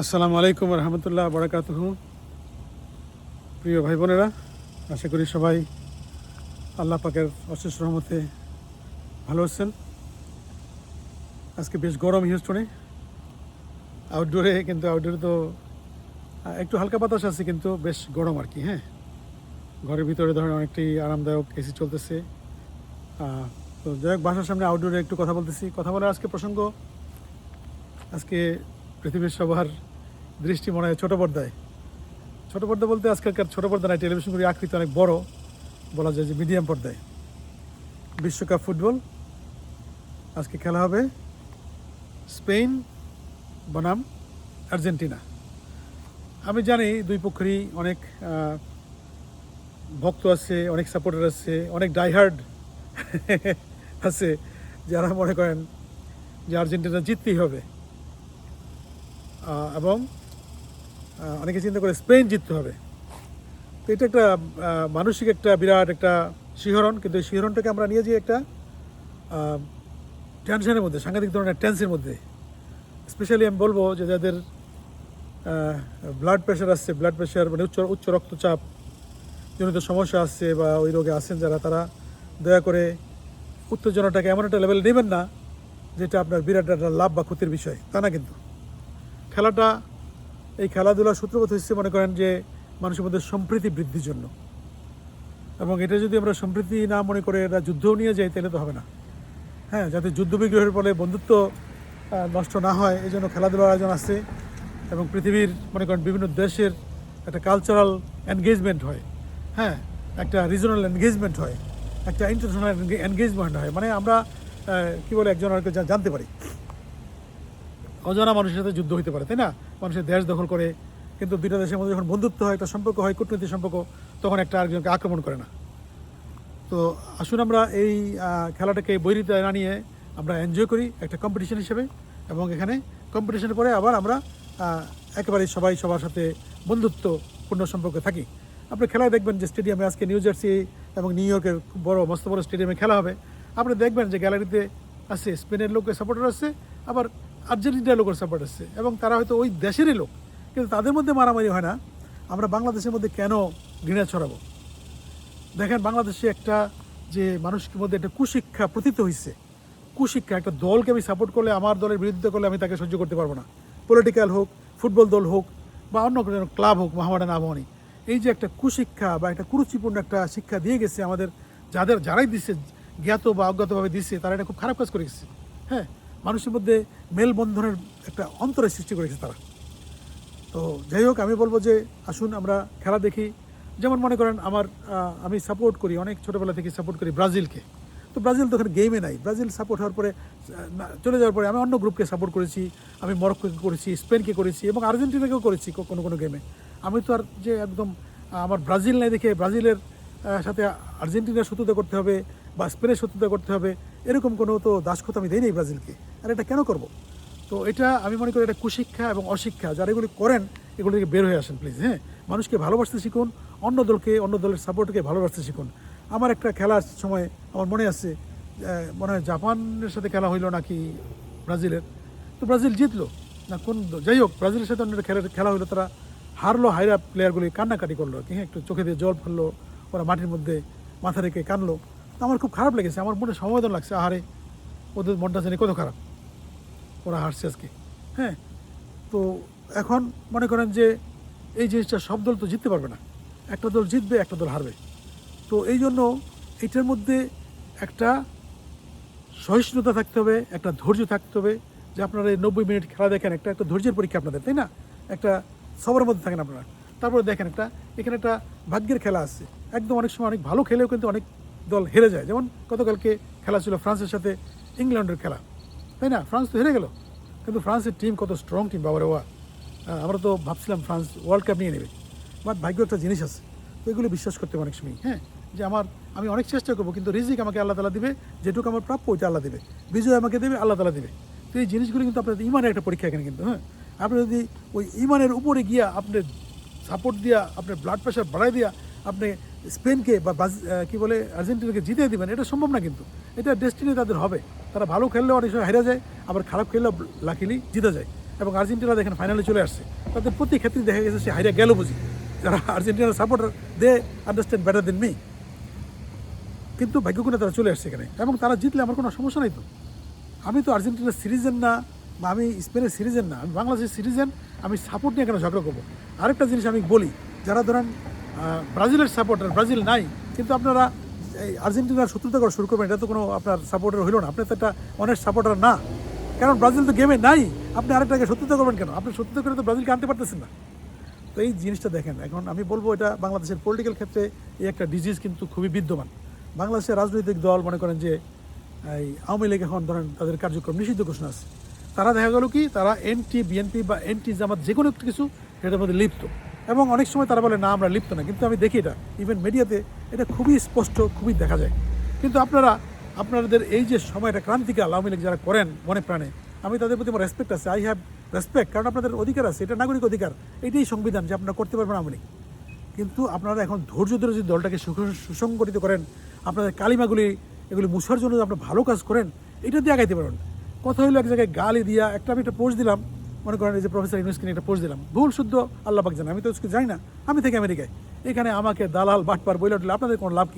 আসসালামু আলাইকুম রহমতুল্লাহ বারাকাতুহু। প্রিয় ভাই বোনেরা, আশা করি সবাই আল্লাহ পাকের অশেষ রহমতে ভালো আছেন। আজকে বেশ গরম হিউস্টনে, আউটডোরে তো একটু হালকা বাতাস আছে, কিন্তু বেশ গরম আর কি। হ্যাঁ, ঘরের ভিতরে ধরেন অনেকটাই আরামদায়ক, এসি চলতেছে। তো যাই হোক, বাসার সামনে আউটডোরে একটু কথা বলতেছি। কথা বলার আজকে প্রসঙ্গ, আজকে পৃথিবীর সবার দৃষ্টি মনে হয় ছোটো পর্দায়। ছোটো পর্দা বলতে আজকালকার ছোটো পর্দা নয়, টেলিভিশনগুলির আকৃতি অনেক বড়, বলা যায় যে মিডিয়াম পর্দায়। বিশ্বকাপ ফুটবল আজকে খেলা হবে স্পেন বনাম আর্জেন্টিনা। আমি জানি দুই পক্ষেরই অনেক ভক্ত আছে, অনেক সাপোর্টার আছে, অনেক ডাইহার্ড আছে যারা মনে করেন যে আর্জেন্টিনা জিততেই হবে, এবং অনেকে চিন্তা করে স্পেন জিততে হবে। তো এটা একটা মানসিক একটা বিরাট একটা শিহরণ, কিন্তু এই শিহরণটাকে আমরা নিয়ে যাই একটা টেনশনের মধ্যে, সাংঘাতিক ধরনের টেন্সের মধ্যে। স্পেশালি আমি বলবো যে যাদের ব্লাড প্রেশার আসছে, ব্লাড প্রেশার মানে উচ্চ রক্তচাপ জনিত সমস্যা আসছে বা ওই রোগে আছেন যারা, তারা দয়া করে উত্তেজনাটাকে এমন একটা লেভেলে নেবেন না যেটা আপনার বিরাট একটা লাভ বা ক্ষতির বিষয়, তা না। কিন্তু এই খেলাধুলার সূত্রপাত হচ্ছে মনে করেন যে মানুষের মধ্যে সম্প্রীতি বৃদ্ধির জন্য, এবং এটা যদি আমরা সম্প্রীতি না মনে করে এটা যুদ্ধও নিয়ে যাই তাহলে তো হবে না। হ্যাঁ, যাতে যুদ্ধ বিগ্রহের ফলে বন্ধুত্ব নষ্ট না হয়, এই জন্য খেলাধুলার আয়োজন আছে। এবং পৃথিবীর মনে করেন বিভিন্ন দেশের একটা কালচারাল এনগেজমেন্ট হয়। হ্যাঁ, একটা রিজনাল এনগেজমেন্ট হয়, একটা ইন্টারন্যাশনাল এনগেজমেন্ট হয়। মানে আমরা কী বলে একজন আরেককে জানতে পারি। অজানা মানুষের সাথে যুদ্ধ হতে পারে, তাই না? মানুষের দেশ দখল করে, কিন্তু দুইটা দেশের মধ্যে যখন বন্ধুত্ব হয়, একটা সম্পর্ক হয়, কূটনৈতিক সম্পর্ক, তখন একটা আরেকজনকে আক্রমণ করে না। তো আসুন আমরা এই খেলাটাকে বৈরিতায় না নিয়ে আমরা এনজয় করি একটা কম্পিটিশন হিসেবে, এবং এখানে কম্পিটিশনের পরে আবার আমরা একেবারে সবাই সবার সাথে বন্ধুত্বপূর্ণ সম্পর্কে থাকি। আপনি খেলায় দেখবেন যে স্টেডিয়ামে আজকে নিউ জার্সি এবং নিউ ইয়র্কের খুব বড় মস্ত বড় স্টেডিয়ামে খেলা হবে। আপনি দেখবেন যে গ্যালারিতে আছে স্পেনের লোকের সাপোর্টার আছে, আবার আর্জেন্টিনার লোকের সাপোর্ট আছে, এবং তারা হয়তো ওই দেশেরই লোক, কিন্তু তাদের মধ্যে মারামারি হয় না। আমরা বাংলাদেশের মধ্যে কেন ঘৃণা ছড়াবো? দেখেন, বাংলাদেশে একটা যে মানুষের মধ্যে একটা কুশিক্ষা প্রতীত হয়েছে, কুশিক্ষা। একটা দলকে আমি সাপোর্ট করলে, আমার দলের বিরুদ্ধে করলে আমি তাকে সহ্য করতে পারবো না। পলিটিক্যাল হোক, ফুটবল দল হোক, বা অন্য কোনো ক্লাব হোক, মোহামেডান আবাহনী, এই যে একটা কুশিক্ষা বা একটা কুরুচিপূর্ণ একটা শিক্ষা দিয়ে গেছে আমাদের, যারাই দিচ্ছে, জ্ঞাত বা অজ্ঞাতভাবে দিচ্ছে, তারা এটা খুব খারাপ কাজ করে গেছে। হ্যাঁ, মানুষের মধ্যে মেলবন্ধনের একটা অন্তরের সৃষ্টি করেছে তারা। তো যাই হোক, আমি বলবো যে আসুন আমরা খেলা দেখি। যেমন মনে করেন আমি সাপোর্ট করি, অনেক ছোটোবেলা থেকে সাপোর্ট করি ব্রাজিলকে। তো ব্রাজিল তো ওখানে গেমে নাই। ব্রাজিল সাপোর্ট হওয়ার পরে, চলে যাওয়ার পরে আমি অন্য গ্রুপকে সাপোর্ট করেছি। আমি মরক্কোকে করেছি, স্পেনকে করেছি, এবং আর্জেন্টিনাকেও করেছি কোনো গেমে। আমি তো আর যে একদম আমার ব্রাজিল নাই দেখে ব্রাজিলের সাথে আর্জেন্টিনার শত্রুতা করতে হবে বা স্পেনের শত্রুতা করতে হবে, এরকম কোনো তো দাসখত আমি দেই নাই ব্রাজিলকে। আর এটা কেন করব? তো এটা আমি মনে করি এটা কুশিক্ষা এবং অশিক্ষা। যারা এগুলি করেন, এগুলো থেকে বের হয়ে আসেন প্লিজ। হ্যাঁ, মানুষকে ভালোবাসতে শিখুন, অন্য দলের সাপোর্টকে ভালোবাসতে শিখুন। আমার একটা খেলার সময় আমার মনে আছে, মনে হয় জাপানের সাথে খেলা হইলো নাকি ব্রাজিলের। তো ব্রাজিল জিতলো না যাই হোক, ব্রাজিলের সাথে অন্য খেলা হইলো, তারা হারলো। হাইরা প্লেয়ারগুলি কান্নাকাটি করলো আর কি। হ্যাঁ, একটু চোখে দিয়ে জল ফেললো, ওরা মাটির মধ্যে মাথা রেখে কানলো। তো আমার খুব খারাপ লেগেছে, আমার মনে সমবেদন লাগছে, আহারে ওদের মনটা জানি কত খারাপ, ওরা হারছে আজকে। হ্যাঁ, তো এখন মনে করেন যে এই জিনিসটা সব দল তো জিততে পারবে না, একটা দল জিতবে, একটা দল হারবে। তো এই জন্য এটার মধ্যে একটা সহিষ্ণুতা থাকতে হবে, একটা ধৈর্য থাকতে হবে। যে আপনারা এই 90 মিনিট খেলা দেখেন, একটা ধৈর্যের পরীক্ষা আপনাদের, তাই না? একটা সবার মধ্যে থাকেন আপনারা। তারপরে দেখেন এখানে একটা ভাগ্যের খেলা আছে। একদম অনেক সময় অনেক ভালো খেলেও কিন্তু অনেক দল হেরে যায়। যেমন গতকালকে খেলা ছিল ফ্রান্সের সাথে ইংল্যান্ডের খেলা, তাই না? ফ্রান্স তো হেরে গেল, কিন্তু ফ্রান্সের টিম কত স্ট্রং টিম, বাবারে ওয়া! আমরা তো ভাবছিলাম ফ্রান্স ওয়ার্ল্ড কাপ নিয়ে নেবে। বাট ভাগ্য একটা জিনিস আছে, তো এগুলো বিশ্বাস করতে অনেক সময়। হ্যাঁ, যে আমি অনেক চেষ্টা করবো, কিন্তু রিজিক আমাকে আল্লাহ তালা দিবে, যেটুকু আমার প্রাপ্য ওইটা আল্লাহ দেবে, বিজয় আমাকে দেবে, আল্লাহ তালা দেবে। তো এই জিনিসগুলো কিন্তু আপনার ইমানের একটা পরীক্ষা এখানে কিন্তু। হ্যাঁ, আপনি যদি ওই ইমানের উপরে গিয়া আপনার সাপোর্ট দিয়া, আপনার ব্লাড প্রেশার বাড়াই দিয়া আপনি স্পেনকে বা কী বলে আর্জেন্টিনাকে জিতিয়ে দেবেন, এটা সম্ভব না। কিন্তু এটা ডেস্টিনি তাদের হবে। তারা ভালো খেললেও অনেক সময় হেরে যায়, আবার খারাপ খেললেও লাকিলি জিতে যায়। এবং আর্জেন্টিনা দেখেন ফাইনালে চলে আসছে, তাদের প্রতি ক্ষেত্রে দেখা গেছে সে হাইরা গেল বুঝি। যারা আর্জেন্টিনার supporter they understand better than me, কিন্তু ভাগ্যক্রমে তারা চলে আসছে এখানে এবং তারা জিতলে আমার কোনো সমস্যা নাই তো। আমি তো আর্জেন্টিনার সিটিজেন না বা আমি স্পেনের সিটিজেন না, আমি বাংলাদেশের সিটিজেন। আমি সাপোর্ট নিয়ে কেন ঝগড়া করবো? আরেকটা জিনিস আমি বলি, যারা ধরেন ব্রাজিলের সাপোর্টার, ব্রাজিল নাই কিন্তু আপনারা এই আর্জেন্টিনার শত্রুতা করা শুরু করবেন, এটা তো কোনো আপনার সাপোর্টার হইল না, আপনি তো একটা অনেস্ট সাপোর্টার না। কারণ ব্রাজিল তো গেমে নাই, আপনি আরেকটাকে শত্রুতা করবেন কেন? আপনি শত্রুতা করে তো ব্রাজিলকে আনতে পারতেছেন না। তো এই জিনিসটা দেখেন, এখন আমি বলবো এটা বাংলাদেশের পলিটিক্যাল ক্ষেত্রে এই একটা ডিজিজ কিন্তু খুবই বিদ্যমান। বাংলাদেশের রাজনৈতিক দল মনে করেন যে এই আওয়ামী লীগ এখন ধরেন তাদের কার্যক্রম নিষিদ্ধ ঘোষণা আছে, তারা দেখা গেল কি তারা এনটি বিএনপি বা এনটি জামাত যে কোনো একটা কিছু এটার মধ্যে লিপ্ত, এবং অনেক সময় তারা বলে না আমরা লিপ্ত না, কিন্তু আমি দেখি এটা ইভেন মিডিয়াতে এটা খুবই স্পষ্ট, খুবই দেখা যায়। কিন্তু আপনাদের এই যে সময়টা ক্রান্তিকাল আওয়ামী লীগ যারা করেন মনে প্রাণে, আমি তাদের প্রতি আমার রেসপেক্ট আছে, আই হ্যাভ রেসপেক্ট, কারণ আপনাদের অধিকার আছে, এটা নাগরিক অধিকার, এটাই সংবিধান যে আপনারা করতে পারবেন আওয়ামী লীগ। কিন্তু আপনারা এখন ধৈর্য ধরে যদি দলটাকে সুসংগঠিত করেন, আপনাদের কালিমাগুলি এগুলি মুছার জন্য আপনারা ভালো কাজ করেন, এটা দিয়ে আগাইতে পারবেন। কথা হইলো এক জায়গায় গালি দিয়া আমি একটা পোস্ট দিলাম, মনে করেন এই যে প্রফেসর ইউনুসকে নিয়ে একটা পোস্ট দিলাম, ভুল শুদ্ধ আল্লাহ পাক জানে, আমি তো জানি না, আমি থেকে আমেরিকায়, এখানে আমাকে দালাল বাটপার বইলে উঠলে আপনাদের কোনো লাভ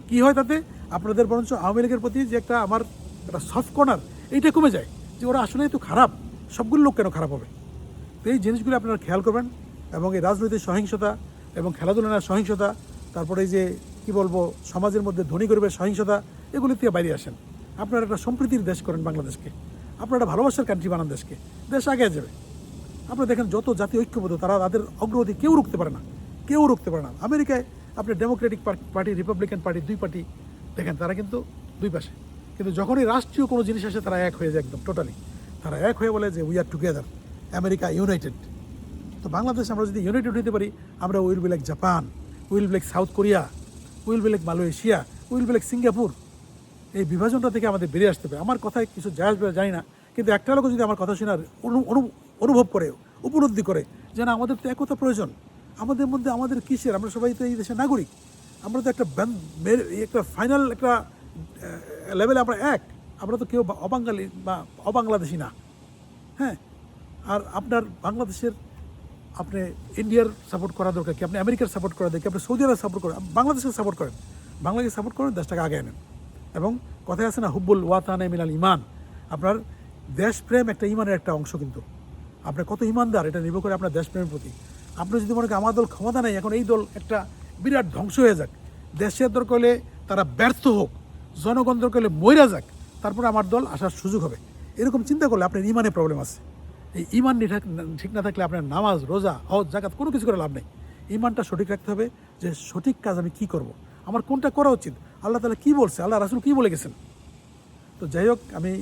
কি হয় তাতে? আপনাদের বরঞ্চ আওয়ামী লীগের প্রতি যে একটা আমার একটা সফট কর্নার এইটা কমে যায়, যে ওরা আসলেই তো খারাপ, সবগুলো লোক কেন খারাপ হবে? তো এই জিনিসগুলো আপনারা খেয়াল করবেন, এবং এই রাজনৈতিক সহিংসতা এবং খেলাধুলার সহিংসতা, তারপরে এই যে কি বলবো সমাজের মধ্যে ধনী গরিবের সহিংসতা, এগুলি থেকে বাইরে আসেন। আপনারা একটা সম্প্রীতির দেশ করেন বাংলাদেশকে, আপনারা একটা ভালোবাসার কান্ট্রি বানান দেশকে, দেশ আগে যাবে। আপনারা দেখেন যত জাতীয় ঐক্যবদ্ধ, তারা তাদের অগ্রগতি কেউ রুখতে পারে না, কেউ রুখতে পারে না। আমেরিকায় আপনি ডেমোক্রেটিক পার্টি, রিপাবলিকান পার্টি, দুই পার্টি দেখেন, তারা কিন্তু দুই পাশে, কিন্তু যখনই রাষ্ট্রীয় কোনো জিনিস আসে তারা এক হয়ে যায়, একদম টোটালি তারা এক হয়ে বলে যে we are together, America United. তো বাংলাদেশ আমরা যদি ইউনাইটেড হতে পারি, আমরা will be like Japan, will be like south Korea, will be like Malaysia, will be like Singapore. এই বিভাজনটা থেকে আমাদের বেরিয়ে আসতে হবে। আমার কথায় কিছু যায় আসবে জানি না, কিন্তু একটা লোক যদি আমার কথা শোনার অনুভব করে, উপলব্ধি করে যে না আমাদের তো একতা প্রয়োজন, আমাদের মধ্যে আমাদের কিসের, আমরা সবাই তো এই দেশের নাগরিক, আমরা তো একটা ফাইনাল একটা লেভেলে আমরা আমরা তো কেউ অবাঙালি বা অবাংলাদেশি না। হ্যাঁ, আর আপনার বাংলাদেশের আপনি ইন্ডিয়ার সাপোর্ট করা দরকার কি, আপনি আমেরিকার সাপোর্ট করা দরকার, আপনি সৌদি আরব সাপোর্ট করেন, বাংলাদেশকে সাপোর্ট করেন, বাংলাদেশকে সাপোর্ট করেন, দেশটাকে আগে আনেন। এবং কথায় আছে না হুব্বুল ওয়াতানে মিনাল ইমান, আপনার দেশপ্রেম একটা ইমানের একটা অংশ, কিন্তু আপনার কত ইমানদার এটা নির্ভর করে আপনার দেশপ্রেমের প্রতি। আপনি যদি মনে করেন আমার দল ক্ষমতা নেই, এখন এই দল একটা বিরাট ধ্বংস হয়ে যাক, দেশের দরকার হলে তারা ব্যর্থ হোক, জনগণ দরকার হলে মইরা যাক, তারপরে আমার দল আসার সুযোগ হবে, এরকম চিন্তা করলে আপনার ইমানের প্রবলেম আছে। এই ইমান ঠিক না থাকলে আপনার নামাজ, রোজা, হজ, জাকাত কোনো কিছু করে লাভ নেই। ইমানটা সঠিক রাখতে হবে, যে সঠিক কাজ আমি কি করব, আমার কোনটা করা উচিত, আল্লাহ তাআলা কী বলছে, আল্লাহ রাসূল কী বলে গেছেন। তো যাই হোক, আমি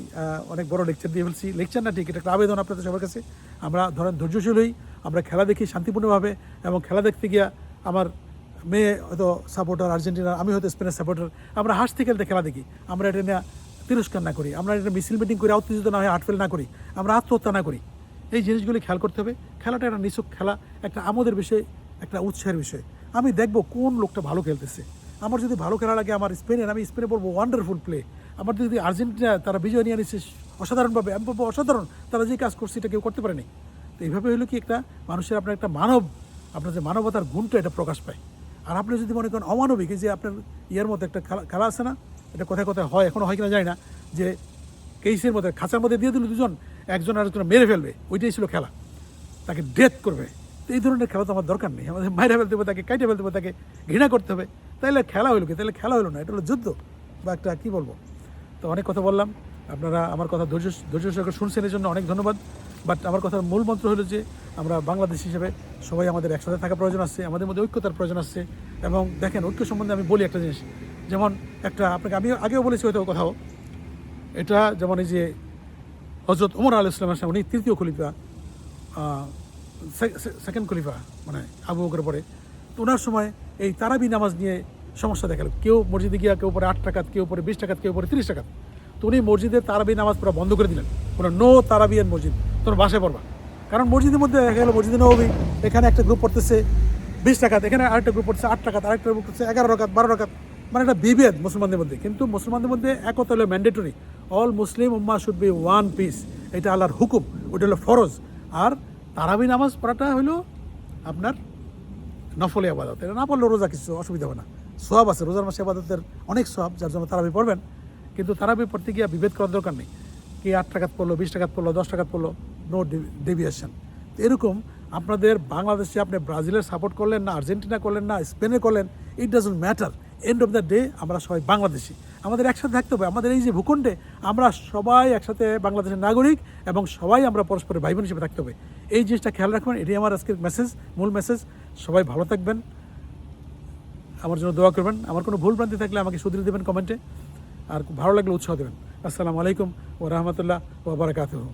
অনেক বড় লেকচার দিয়ে ফেলছি, লেকচার না ঠিক, এটা একটা আবেদন আপনাদের সবার কাছে। আমরা ধরেন ধৈর্যশীল হই, আমরা খেলা দেখি শান্তিপূর্ণভাবে, এবং খেলা দেখতে গিয়া আমার মেয়ে হয়তো সাপোর্টার আর্জেন্টিনার, আমি হয়তো স্পেনের সাপোর্টার, আমরা হাসতে খেলতে খেলা দেখি, আমরা এটা নিয়ে তিরস্কার না করি, আমরা এটা মিছিল মিটিং করে উত্তেজিত না হয়ে আটফেল না করি, আমরা আত্মহত্যা না করি। এই জিনিসগুলি খেয়াল করতে হবে। খেলাটা একটা নিছক খেলা, একটা আমোদের বিষয়, একটা উৎসাহের বিষয়। আমি দেখব কোন লোকটা ভালো খেলতেছে, আমার যদি ভালো খেলা লাগে আমার স্পেনের, আমি স্পেনে বলবো ওয়ান্ডারফুল প্লে। আমার যদি আর্জেন্টিনা তারা বিজয় নিয়ে নিচ্ছে অসাধারণভাবে, আমি বলবো অসাধারণ, তারা যে কাজ করছে এটা কেউ করতে পারেনি। তো এইভাবে হলো কি একটা মানুষের আপনার একটা আপনার যে মানবতার গুণটা এটা প্রকাশ পায়। আর আপনি যদি মনে করেন অমানবিক, যে আপনার ইয়ের মধ্যে একটা খেলা আছে না, এটা কোথায় কোথায় হয়, এখনও হয় কিনা যায় না, যে কেসের মধ্যে খাঁচার মধ্যে দিয়ে দিল দুজন, একজন আরেকজন মেরে ফেলবে, ওইটাই ছিল খেলা, তাকে ডেথ করবে। তো এই ধরনের খেলা তো আমার দরকার নেই, আমাদের মাইরে ফেলতে হবে, তাকে কাইটে ফেলতে হবে, তাকে ঘৃণা করতে হবে, তাইলে খেলা হইলো কি? তাহলে খেলা হলো না, এটা হলো যুদ্ধ বা একটা কী বলবো। তো অনেক কথা বললাম, আপনারা আমার কথা ধৈর্য সহকারে শুনছেন, এর জন্য অনেক ধন্যবাদ। বাট আমার কথার মূল মন্ত্র হলো যে আমরা বাংলাদেশ হিসেবে সবাই আমাদের একসাথে থাকা প্রয়োজন আছে, আমাদের মধ্যে ঐক্যতার প্রয়োজন আছে। এবং দেখেন ঐক্য সম্বন্ধে আমি বলি একটা জিনিস, যেমন একটা আপনাকে আমি আগেও বলেছি হয়তো কোথাও, এটা যেমন এই যে হযরত ওমর আলাইহিস সালাম, উনি তৃতীয় খলিফা, সেকেন্ড খলিফা, মানে আবু বকরের পরে। তো ওনার সময় এই তারাবি নামাজ নিয়ে সমস্যা দেখালো, কেউ মসজিদে গিয়া কেউ পরে 8 টাকাত, কেউ পরে 20 টাকাত, কেউ পরে 30 টাকাত। তো উনি মসজিদের তারাবি নামাজ পুরো বন্ধ করে দিলেন, কোনো নো তারাবিয়ান মসজিদ, তোর বাসায় পড়বা। কারণ মসজিদের মধ্যে দেখা গেলো মসজিদে নববী, এখানে একটা গ্রুপ পড়তেছে 20 টাকাত, এখানে আরেকটা গ্রুপ পড়তেছে 8 টাকাত, আরেকটা গ্রুপ পড়তেছে 11 রাকাত, 12 রাকাত, মানে একটা বিভেদ মুসলমানদের মধ্যে। কিন্তু মুসলমানদের মধ্যে একতা হলো ম্যান্ডেটরি, অল মুসলিম উম্মাহ শুড বি ওয়ান পিস, এটা আল্লাহর হুকুম, ওটা হলো ফরজ। আর তারাবি নামাজ পড়াটা হলো আপনার নফলে আবাদত, এটা না পড়লেও রোজা কিছু অসুবিধা হবে না, সোয়াব আছে রোজার মাসে আবাদতের অনেক সোয়াব, যার জন্য তারাবি পড়বেন। কিন্তু তারাবি পড়তে গিয়ে বিভেদ করার দরকার নেই, কি 8 টাকাত পড়লো, 20 টাকাত পড়লো, 10 টাকাত পড়লো, নো ডেভিয়েশন। এরকম আপনাদের বাংলাদেশে আপনি ব্রাজিলের সাপোর্ট করলেন না, আর্জেন্টিনা করলেন না, স্পেনের করলেন, it doesn't matter. End of the day আমরা সবাই বাংলাদেশি, আমাদের একসাথে থাকতে হবে। আমাদের এই যে ভূখণ্ডে আমরা সবাই একসাথে বাংলাদেশের নাগরিক, এবং সবাই আমরা পরস্পরের ভাই বোন হিসেবে থাকতে হবে। এই জিনিসটা খেয়াল রাখবেন, এটাই আমার আজকের মেসেজ, মূল মেসেজ। সবাই ভালো থাকবেন, আমার জন্য দোয়া করবেন, আমার কোনো ভুল ভ্রান্তি থাকলে আমাকে শুধরে দেবেন কমেন্টে, আর ভালো লাগলে উৎসাহ দেবেন। আসসালামু আলাইকুম ওয়া রাহমাতুল্লাহ ওয়া বারাকাতুহু।